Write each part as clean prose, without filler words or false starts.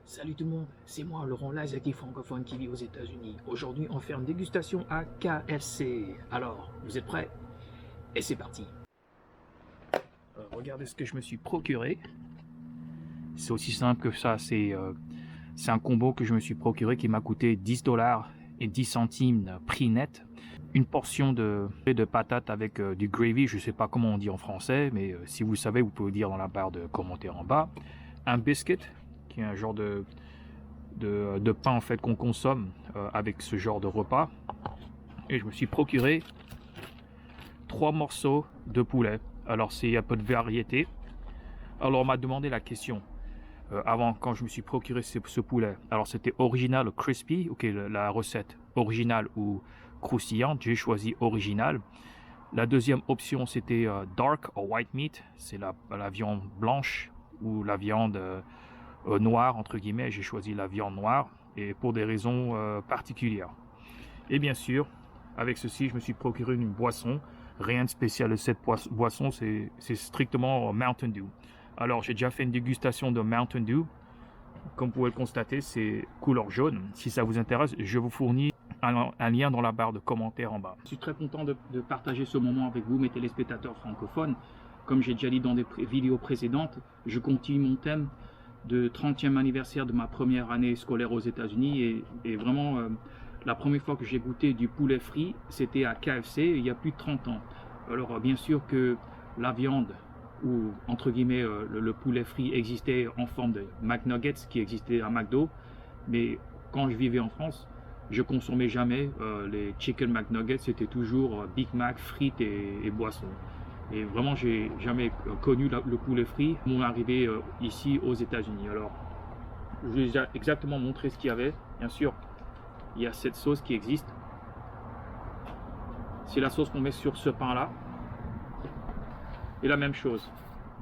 Salut tout le monde, c'est moi Laurent Lazaki francophone qui vit aux États-Unis. Aujourd'hui, on fait une dégustation à KFC. Alors, vous êtes prêts? Et c'est parti. Regardez ce que je me suis procuré. C'est aussi simple que ça, c'est un combo que je me suis procuré qui m'a coûté 10 $ et 10 centimes prix net. Une portion de patates avec du gravy, je ne sais pas comment on dit en français, mais si vous savez, vous pouvez le dire dans la barre de commentaires en bas. Un biscuit, qui est un genre de pain en fait qu'on consomme avec ce genre de repas. Et je me suis procuré 3 morceaux de poulet. Alors c'est un peu de variété. Alors on m'a demandé la question avant, quand je me suis procuré ce poulet. Alors c'était original ou crispy, ok, la recette originale ou croustillante. J'ai choisi original. La deuxième option c'était dark or white meat, c'est la viande blanche ou la viande noire entre guillemets. J'ai choisi la viande noire et pour des raisons particulières. Et bien sûr, avec ceci, je me suis procuré une boisson. Rien de spécial de cette boisson, c'est strictement Mountain Dew. Alors, j'ai déjà fait une dégustation de Mountain Dew. Comme vous pouvez le constater, c'est couleur jaune. Si ça vous intéresse, je vous fournis un lien dans la barre de commentaires en bas. Je suis très content de partager ce moment avec vous, mes téléspectateurs francophones. Comme j'ai déjà dit dans des vidéos précédentes, je continue mon thème de 30e anniversaire de ma première année scolaire aux États-Unis. Et vraiment, la première fois que j'ai goûté du poulet frit, c'était à KFC, il y a plus de 30 ans. Alors, bien sûr que la viande, ou entre guillemets le poulet frit existait en forme de McNuggets qui existait à McDo, mais quand je vivais en France, je consommais jamais les chicken McNuggets, c'était toujours Big Mac, frites et boissons. Et vraiment, j'ai jamais connu le poulet frit. Mon arrivée ici aux États-Unis. Alors, je vais déjà exactement montrer ce qu'il y avait. Bien sûr, il y a cette sauce qui existe. C'est la sauce qu'on met sur ce pain-là. Et la même chose.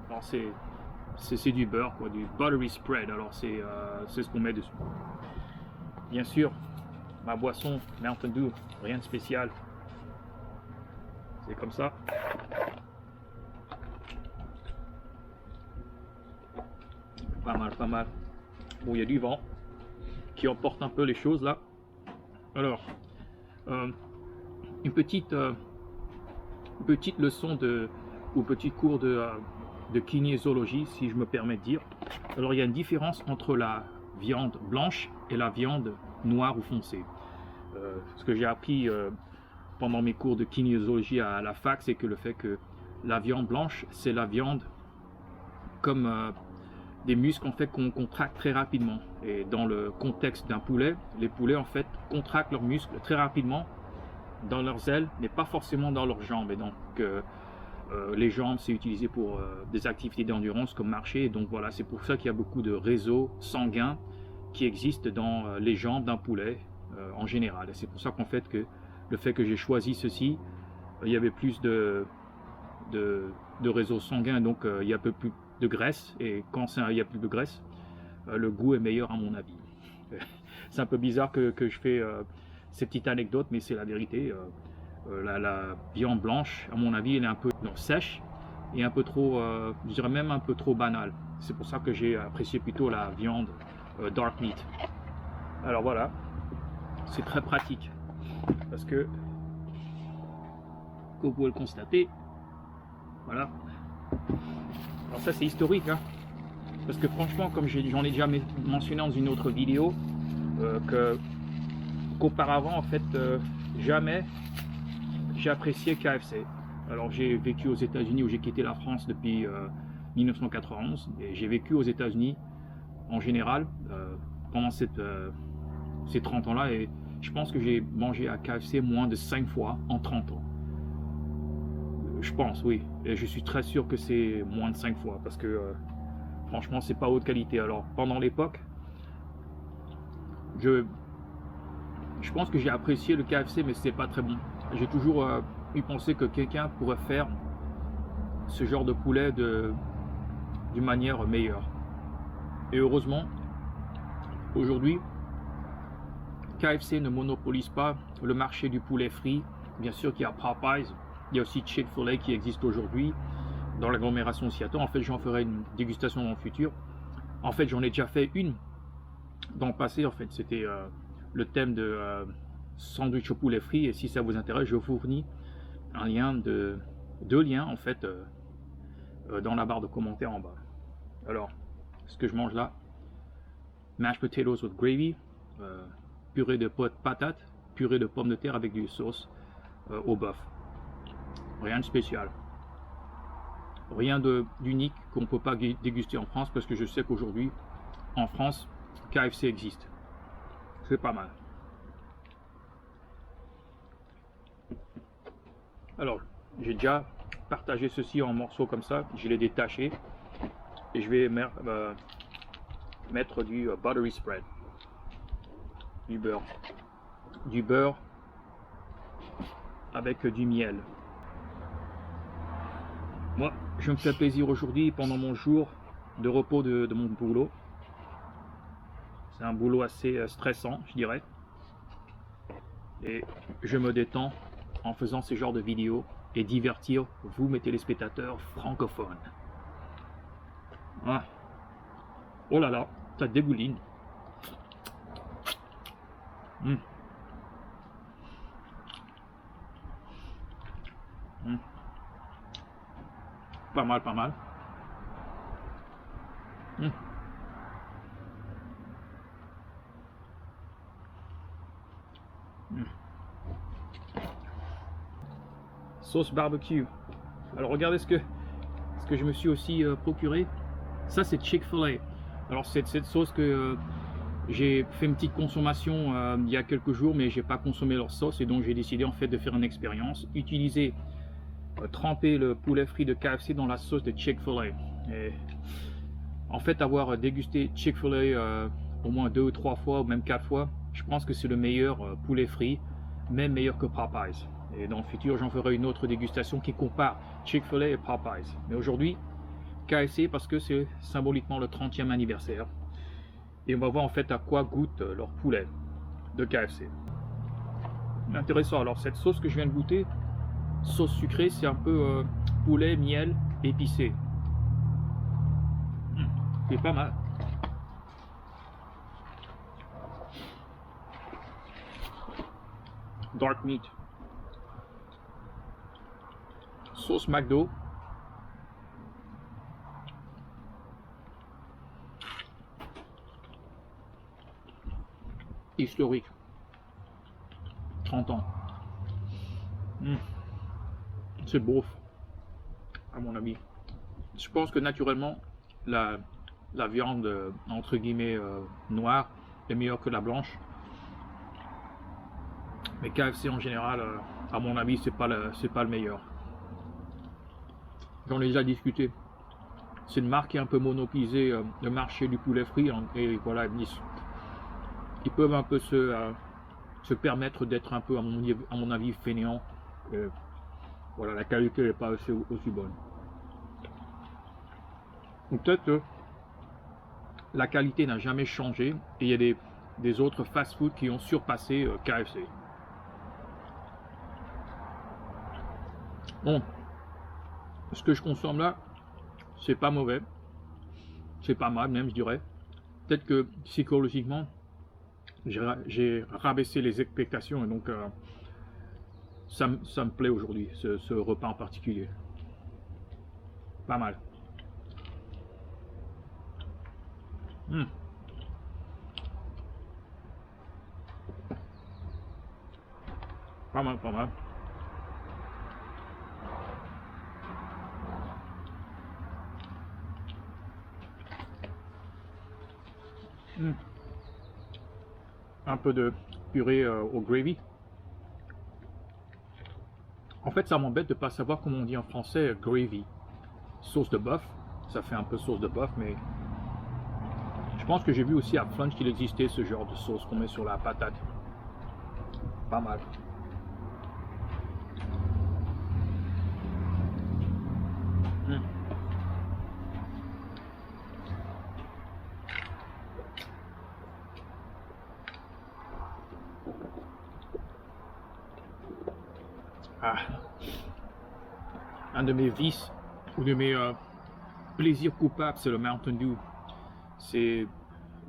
Alors, c'est du beurre, quoi, du buttery spread. Alors, c'est ce qu'on met dessus. Bien sûr, ma boisson Mountain Dew, rien de spécial. C'est comme ça. Pas mal, pas mal. Bon, il y a du vent qui emporte un peu les choses là. Alors, une petite leçon ou petit cours de kinésiologie, si je me permets de dire. Alors, il y a une différence entre la viande blanche et la viande noire ou foncée. Ce que j'ai appris pendant mes cours de kinésiologie à la fac, c'est que le fait que la viande blanche, c'est la viande comme des muscles en fait qu'on contracte très rapidement. Et dans le contexte d'un poulet, les poulets en fait contractent leurs muscles très rapidement dans leurs ailes, mais pas forcément dans leurs jambes. Et donc les jambes, c'est utilisé pour des activités d'endurance comme marcher. Et donc voilà, c'est pour ça qu'il y a beaucoup de réseaux sanguins qui existent dans les jambes d'un poulet en général. Et c'est pour ça qu'en fait que le fait que j'ai choisi ceci, il y avait plus de réseaux sanguins, donc il y a un peu plus de graisse, et quand il y a plus de graisse, le goût est meilleur à mon avis. C'est un peu bizarre que je fais ces petites anecdotes, mais c'est la vérité. La viande blanche, à mon avis, elle est un peu sèche et un peu trop, je dirais même un peu trop banale. C'est pour ça que j'ai apprécié plutôt la viande dark meat. Alors voilà, c'est très pratique parce que, comme vous pouvez le constater, voilà. Alors ça c'est historique, hein, parce que franchement, comme j'en ai déjà mentionné dans une autre vidéo, qu'auparavant en fait jamais j'ai apprécié KFC. Alors j'ai vécu aux États-Unis, où j'ai quitté la France depuis 1991, et j'ai vécu aux États-Unis en général pendant ces 30 ans là, et je pense que j'ai mangé à KFC moins de 5 fois en 30 ans. Je pense, oui, et je suis très sûr que c'est moins de 5 fois, parce que franchement c'est pas haute qualité. Alors pendant l'époque, je pense que j'ai apprécié le KFC, mais c'est pas très bon. J'ai toujours eu pensé que quelqu'un pourrait faire ce genre de poulet d'une manière meilleure. Et heureusement, aujourd'hui, KFC ne monopolise pas le marché du poulet frit. Bien sûr qu'il y a Popeyes, il y a aussi Chick-fil-A qui existe aujourd'hui dans l'agglomération Seattle. En fait, j'en ferai une dégustation dans le futur. En fait, j'en ai déjà fait une dans le passé, en fait, c'était le thème de sandwich au poulet frit. Et si ça vous intéresse, je vous fournis un lien deux liens, en fait, dans la barre de commentaires en bas. Alors, ce que je mange là, mashed potatoes with gravy, purée de patates, purée de pommes de terre avec du sauce au bœuf. Rien de spécial. Rien d'unique qu'on ne peut pas déguster en France, parce que je sais qu'aujourd'hui, en France, KFC existe. C'est pas mal. Alors, j'ai déjà partagé ceci en morceaux comme ça. Je l'ai détaché. Et je vais mettre du buttery spread. Du beurre. Du beurre avec du miel. Moi, je me fais plaisir aujourd'hui pendant mon jour de repos de mon boulot. C'est un boulot assez stressant, je dirais. Et je me détends en faisant ce genre de vidéos et divertir vous, mes téléspectateurs francophones. Ah. Oh là là, ça dégouline. Mmh. Mmh. Pas mal, pas mal. Mmh. Mmh. Sauce barbecue. Alors regardez ce que je me suis aussi procuré. Ça c'est Chick-fil-A. Alors c'est cette sauce que j'ai fait une petite consommation il y a quelques jours, mais j'ai pas consommé leur sauce et donc j'ai décidé en fait de faire une expérience, utiliser tremper le poulet frit de KFC dans la sauce de Chick-fil-A. Et en fait, avoir dégusté Chick-fil-A au moins 2 ou 3 fois, ou même 4 fois, je pense que c'est le meilleur poulet frit, même meilleur que Popeyes. Et dans le futur, j'en ferai une autre dégustation qui compare Chick-fil-A et Popeyes. Mais aujourd'hui, KFC parce que c'est symboliquement le 30e anniversaire. Et on va voir en fait à quoi goûte leur poulet de KFC. Intéressant. Alors cette sauce que je viens de goûter, sauce sucrée, c'est un peu poulet, miel, épicé. C'est pas mal. Dark meat. Sauce McDo. Historique. 30 ans. C'est beau, à mon avis. Je pense que naturellement, la viande, entre guillemets, noire est meilleure que la blanche. Mais KFC en général, à mon avis, c'est pas le meilleur. J'en ai déjà discuté. C'est une marque qui est un peu monopolisée le marché du poulet frit. Et voilà, ils peuvent un peu se permettre d'être un peu, à mon avis, fainéants. Voilà, la qualité n'est pas aussi bonne. Ou peut-être la qualité n'a jamais changé et il y a des autres fast-food qui ont surpassé KFC. Bon, ce que je consomme là, c'est pas mauvais, c'est pas mal même, je dirais. Peut-être que psychologiquement, j'ai rabaissé les expectations et donc ça me plaît aujourd'hui, ce repas en particulier. Pas mal. Pas mal, pas mal. Un peu de purée au gravy. En fait, ça m'embête de ne pas savoir comment on dit en français gravy. Sauce de bœuf, ça fait un peu sauce de bœuf, mais je pense que j'ai vu aussi à Flunch qu'il existait ce genre de sauce qu'on met sur la patate. Pas mal. Ah. Un de mes vices ou de mes plaisirs coupables, c'est le Mountain Dew. C'est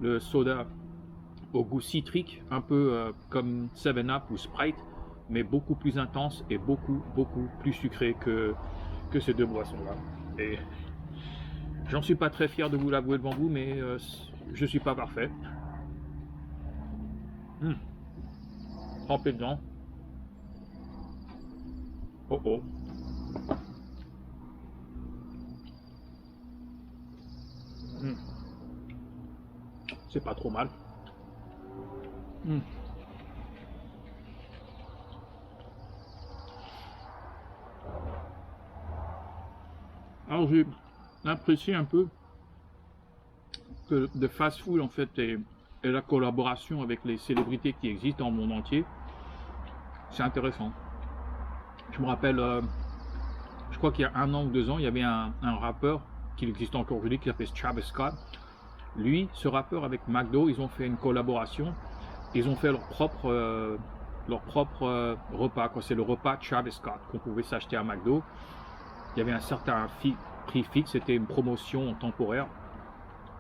le soda au goût citrique, un peu comme 7-Up ou Sprite, mais beaucoup plus intense et beaucoup plus sucré que ces deux boissons-là. Et j'en suis pas très fier de vous l'avouer devant vous, mais je suis pas parfait. Trempé dedans. Oh oh. C'est pas trop mal. Alors j'ai apprécié un peu que le fast-food en fait et la collaboration avec les célébrités qui existent dans le monde entier, c'est intéressant. Je me rappelle, je crois qu'il y a 1 an ou 2 ans, il y avait un rappeur qui existe encore aujourd'hui qui s'appelle Travis Scott. Lui, ce rappeur avec McDo, ils ont fait une collaboration. Ils ont fait leur propre repas. C'est le repas Travis Scott qu'on pouvait s'acheter à McDo. Il y avait un certain prix fixe, c'était une promotion temporaire.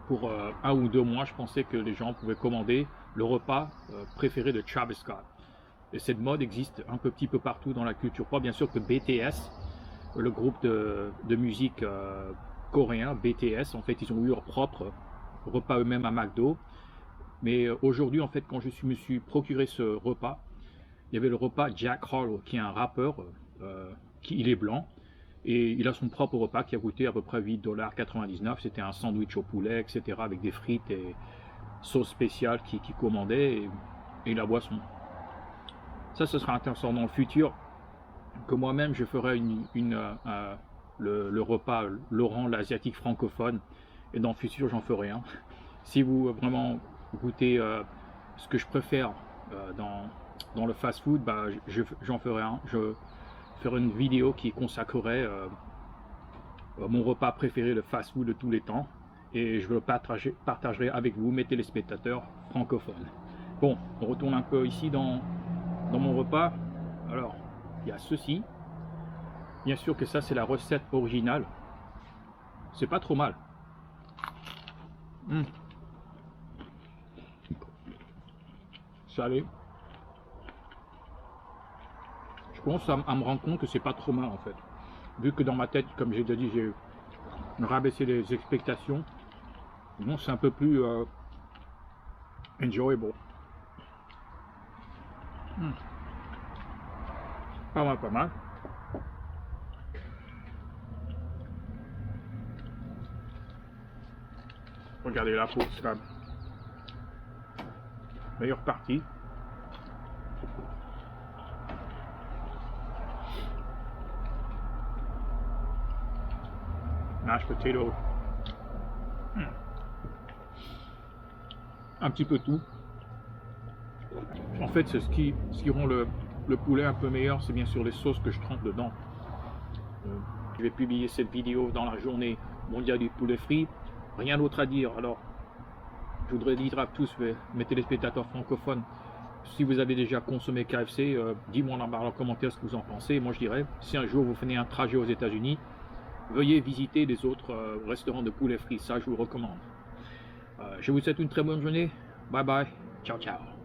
Pour 1 ou 2 mois, je pensais que les gens pouvaient commander le repas préféré de Travis Scott. Et cette mode existe un petit peu partout dans la culture pop. Bien sûr que BTS, le groupe de musique coréen, BTS, en fait, ils ont eu leur propre repas eux-mêmes à McDo. Mais aujourd'hui, en fait, quand je me suis procuré ce repas, il y avait le repas Jack Harlow, qui est un rappeur, il est blanc, et il a son propre repas qui a coûté à peu près 8,99 $. C'était un sandwich au poulet, etc., avec des frites et sauce spéciale qui commandait, et la boisson. Ça, ce sera intéressant dans le futur, que moi-même je ferai le repas Laurent l'asiatique francophone, et dans le futur j'en ferai un. Si vous vraiment goûtez ce que je préfère dans le fast-food, bah, j'en ferai un. Je ferai une vidéo qui consacrerait mon repas préféré, le fast-food de tous les temps, et je le partagerai avec vous, mes téléspectateurs francophones. Bon, on retourne un peu ici dans mon repas. Alors, il y a ceci. Bien sûr que ça, c'est la recette originale. C'est pas trop mal. Salé. Je commence à me rendre compte que c'est pas trop mal en fait. Vu que dans ma tête, comme j'ai déjà dit, j'ai rabaissé les expectations. Bon, c'est un peu plus enjoyable. Pas mal. Regardez la peau, c'est la meilleure partie. Mashed potato. Un petit peu tout. En fait, c'est ce qui rend le poulet un peu meilleur, c'est bien sûr les sauces que je trempe dedans. Je vais publier cette vidéo dans la journée mondiale du poulet frit. Rien d'autre à dire. Alors, je voudrais dire à tous mes téléspectateurs francophones, si vous avez déjà consommé KFC, dis-moi dans les commentaires ce que vous en pensez. Moi, je dirais, si un jour vous faites un trajet aux États-Unis, veuillez visiter les autres restaurants de poulet frit. Ça, je vous le recommande. Je vous souhaite une très bonne journée. Bye bye. Ciao, ciao.